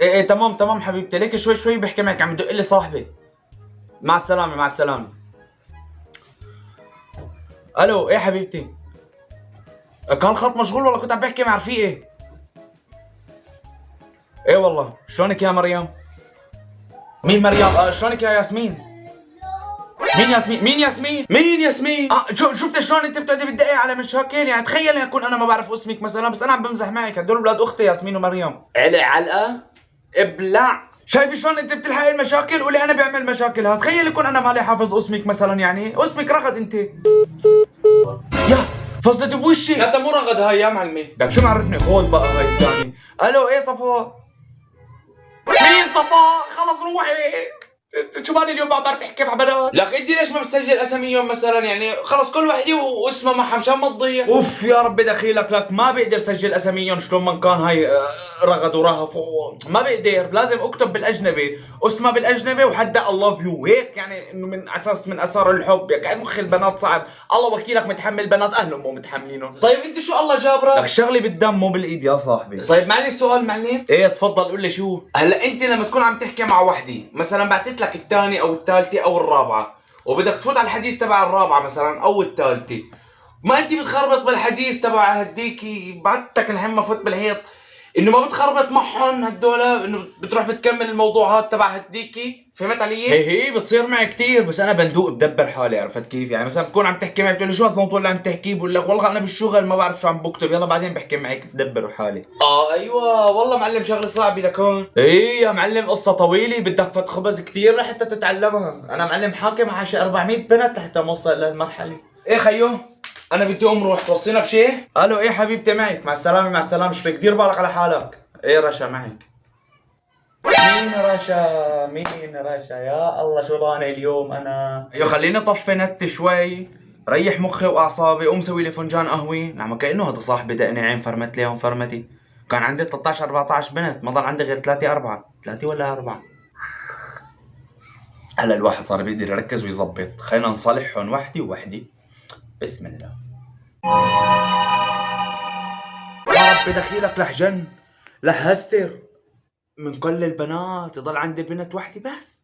ايه ايه تمام تمام حبيبتي، ليك شوي شوي بحكي معك، عم يدق لي صاحبي. مع السلامة مع السلامة. الو ايه حبيبتي؟ كان الخط مشغول والله، كنت عم بحكي مع رفيقي. ايه والله، شلونك يا مريم؟ مين مريم؟ شلونك يا ياسمين؟ مين ياسمين؟ مين ياسمين؟ مين ياسمين؟ شفت شلون انت بتقعدي بتدقي على مشاكل؟ يعني تخيلي اكون انا ما بعرف اسمك مثلا، بس انا عم بمزح معك، هدول اولاد اختي ياسمين ومريم. علي علقه؟ ابلع. شايفي شلون انت بتلحقي المشاكل؟ قولي انا بعمل مشاكل. ها تخيلي كون انا مالي حافظ اسمك مثلا، يعني اسمك رغد انت. يا فصلت بوشي. لا مو رغد هاي يا معلمي. بدك شو معرفني خود بقى هاي الثاني. الو ايه صفاء؟ مين صفاء؟ خلص روحي. شو بالي اليوم ما بعرف احكي مع بنات. لك انت ليش ما بتسجل اساميهم مثلا؟ يعني خلص كل وحده واسمها معها مشان ما تضيع. اوف يا ربي دخيلك، لك ما بقدر سجل اساميهم شلون ما كان هاي رغد ورهف ما بقدر، لازم اكتب بالاجنبي، اسمها بالاجنبي وحدها الله فيو هيك، يعني انه من اساس من اثار الحب، يعني مخ البنات صعب. الله وكيلك متحمل بنات اهلهم مو متحملينهم. طيب انت شو الله جابرك؟ لك شغلي بالدم مو بالايد يا صاحبي. طيب معلش سؤال معلم. ايه تفضل قول لي شو. هلا انت لما تكون عم تحكي مع وحده مثلا، بعثت لك الثانيه او الثالثه او الرابعه، وبدك تفوت على الحديث تبع الرابعه مثلا او الثالثه، ما انت بتخربط بالحديث تبع هديكي، بعتك الحين فوت بالحيط، انه ما بتخربط معهم هدول، انه بتروح بتكمل الموضوعات تبع هديكي، فهمت علي؟ هي بتصير معي كثير، بس انا بندوق بدبر حالي، عرفت كيف؟ يعني مثلا بكون عم تحكي معي بتقول لي شو الموضوع اللي عم تحكيه، بقول لك والله انا بالشغل ما بعرف شو عم بكتب، يلا بعدين بحكي معك بدبر حالي. ايوه والله معلم شغله صعبه لكون. ايه يا معلم قصه طويله، بدك فت خبز كثير لحتى تتعلمها، انا معلم حاكي مع شي 400 بنت لحتى اوصل لهالمرحله. ايه خيو انا بدي اقوم روح، توصينا بشيء؟ الو ايه حبيبتي معك، مع السلامه مع السلامه، شريك دير بالك على حالك. ايه رشا معك. مين رشا؟ مين رشا؟ يا الله شو راني اليوم انا. ايوه خليني طفي نت شوي، ريح مخي واعصابي، قوم سوي لي فنجان قهوه. نعم كانه هذا صاحبي دقني عين فرمت لي فرمتي. كان عندي 13 14 بنت، ما ضل عندي غير 3 4. 3 ولا 4. هلا الواحد صار بيقدر يركز ويظبط، خلينا نصالحهم وحدي ووحدي. بسم الله. يا ربي دخيلك لحجن لهستر. من كل البنات يضل عندي بنت وحدة بس،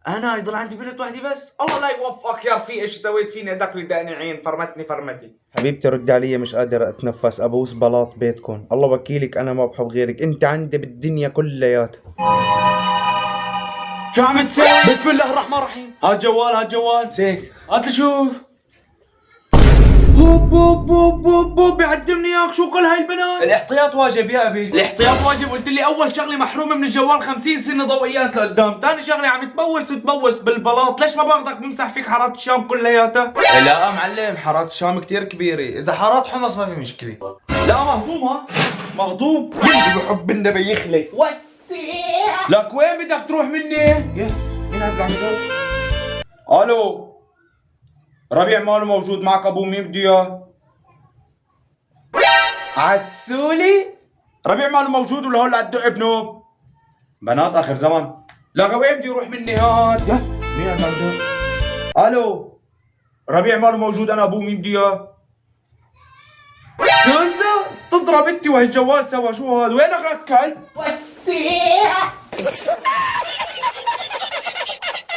انا يضل عندي بنت وحدة بس. الله لا يوفقك يا رفيق، ايش سويت فيني؟ هداك اللي دقني عين فرمتني فرمتي. حبيبتي رد علي، مش قادر اتنفس، ابوس بلاط بيتكم، الله وكيلك انا ما بحب غيرك، انت عندي بالدنيا كلياتها. شو عم تسوي؟ بسم الله الرحمن الرحيم. هات جوال هات جوال سيك، هات لشوف. هوب هوب هوب هوب هوب بيعدمني اياك، شو كل هاي البنات؟ الاحتياط واجب يا ابي، الاحتياط واجب. قلت لي اول شغله محروم من الجوال 50 سنه ضوئيات لقدام، ثاني شغله عم تبوس بالبلاط، ليش ما باخذك بمسح فيك حارات الشام كلياتها؟ لا معلم حارات الشام كثير كبيره، اذا حارات حمص ما في مشكله. لا مهضوم، ها مهضوم، اللي بحب النبي يخلي وسع. لك وين بدك تروح مني؟ يا مين عم يقول؟ الو ربيع ماله موجود معك ابوه، مين بده اياه؟ عسولي ربيع ماله موجود ولا هلا تدق بنوب؟ بنات اخر زمن. لا وين بده يروح مني هاد؟ مين عم يدق؟ الو ربيع ماله موجود، انا ابوه، مين بده اياه؟ سوسو تضرب انت وهالجوال سوا، شو هاد؟ وينك رد كلب؟ وسيع.